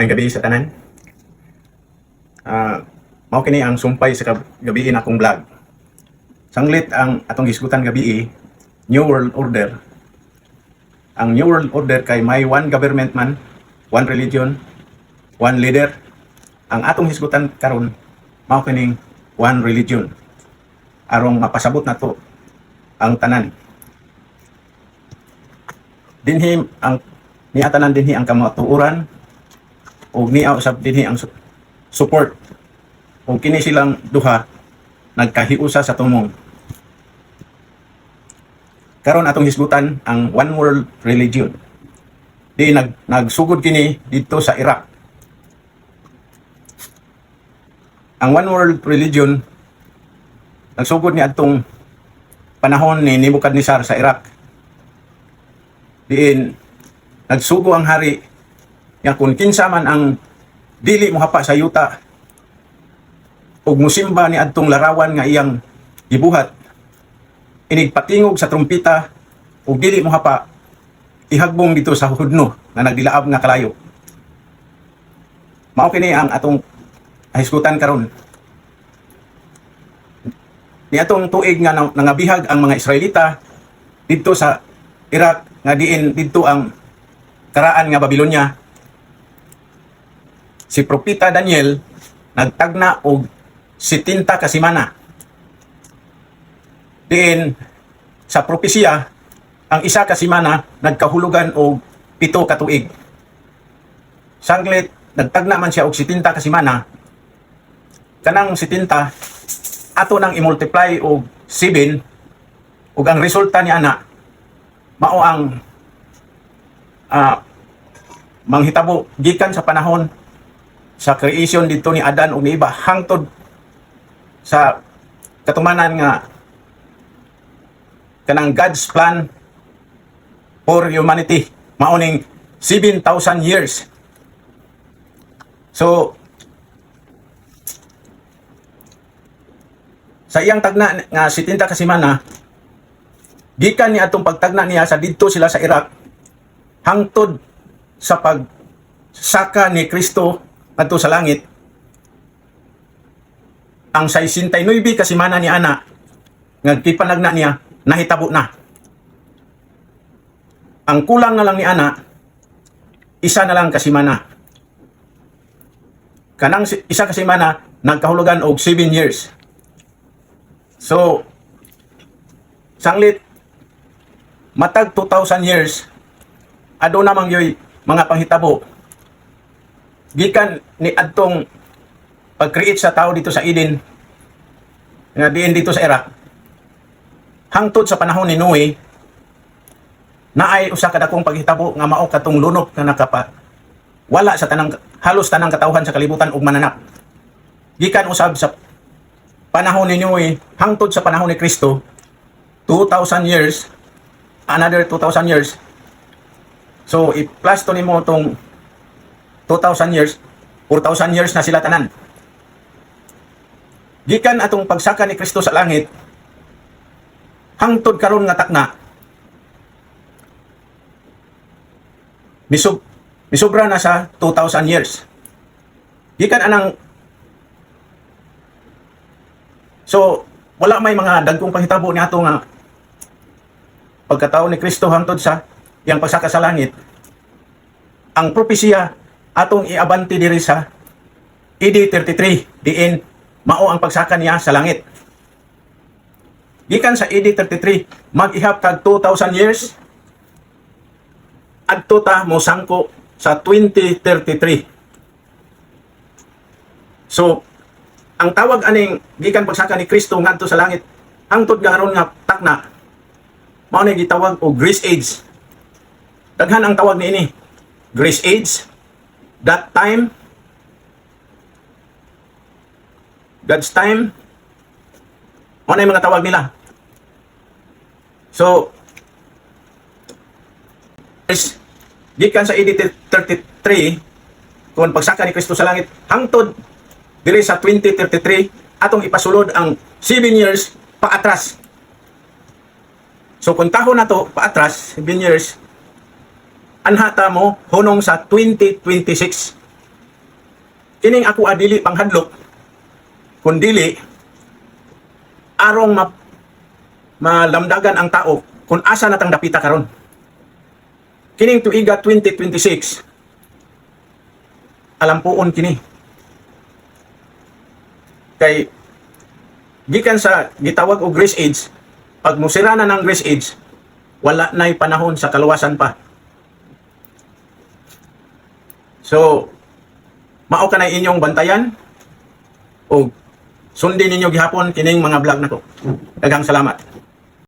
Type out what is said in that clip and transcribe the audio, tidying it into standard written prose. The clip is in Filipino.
May gabi sa tanan. Mao kini ang sumpay sa gabi akong vlog. Sanglit ang atong gisgutan gabi New World Order. Ang New World Order kay may one government man, one religion, one leader. Ang atong hisgutan karon mao kining one religion. Arong mapasabot nato ang tanan. Dinhi ang niatanan dinhi ang kamatuoran o niya usab dinhi ang support o kini silang duha nagkahiusa sa tumong. Karon atong hisgutan ang one world religion. Di nagsugod kini dito sa Iraq. Ang one world religion nagsugod ni adtong panahon ni Nebuchadnezzar sa Iraq. Diin nagsugo ang hari nga kung kinsa man ang dili mohapa sa yuta ug musimba ni adtong larawan nga iyang gibuhat, inig patingog sa trumpita ug dili mohapa, ihagbong dito sa hudno nga nagdilaab nga kalayo. Mao kini ang atong hisgutan karon. Ni atong tuig nga nangabihag ang mga Israelita dito sa Iraq nga diin dito ang karaan nga Babylonia. Si Propeta Daniel nagtagna og 70 ka semana. Diin sa propesya ang isa ka semana nagkahulugan og 7 ka tuig. Sanglit nagtagna man siya og 70 ka semana. Kanang 70 ato nang i-multiply og 7 ug ang resulta ni ana mao ang manghitabo gikan sa panahon sa creation dito ni Adan ug ni Eva hangtod sa katumanan nga kanang God's plan for humanity mao ning 7,000 years. So sa iyang tagna nga 70 ka semana gikan ni atong pagtagna niya sa didto sila sa Iraq hangtod sa pagsaka ni Kristo adto sa langit, ang 69 ka semana ni ana nga gipanagna niya nahitabo na. Ang kulang na lang ni ana isa na lang ka semana. Kanang isa ka semana nagkahulugan og 7 years. So sanglit matag 2,000 years ado namang yoy mga panghitabo gikan ni adtong pag-create sa tao dito sa Eden nga diin dito sa Iraq hangtod sa panahon ni Noe naay usa ka dakong paghitabo nga mao katong lunop nga nakapa wala sa tanang halos tanang katawhan sa kalibutan ug mananap gikan usab sa panahon ni Noe hangtod sa panahon ni Kristo 2,000 years, another 2,000 years. So i-plus to nimo tong 2,000 years, 4,000 years na sila tanan. Gikan atong pagsaka ni Kristo sa langit hangtod karon nga takna misubra na sa 2,000 years. Gikan anang so wala may mga dagkong panghitabo ni ato nga pagkatao ni Kristo hangtod sa iyang pagsaka sa langit. Ang propesya atong iabanti diri sa AD 33 diin mao ang pagsaka niya sa langit. Gikan sa AD 33 mag-ihap kag 2,000 years adto ta mosangko sa 2033. So ang tawag aning gikan pagsaka ni Kristo ngadto sa langit hangtod garon nga takna mao ni gitawag og Grace Age. Daghan ang tawag niini. Grace Age, that time, God's time. Mao na yung mga tawag nila. So gikan sa AD 33 kung pagsaka ni Kristo sa langit hangtod diri sa 2033 atong ipasulod ang 7 years paatras. So kung tahon na to paatras 7 years anhata mo hunong sa 2026 kining ako adili panghadlok kundili arong malamdagan ang tao kung asa natang dapita karon. Kining tuiga 2026 alam poon kini kay gikan sa gitawag og grace age, pag musira na ng grace age wala na'y panahon sa kaluwasan pa. So mao ka na inyong bantayan o sundin ninyo gihapon kining mga vlog nako. Daghang salamat.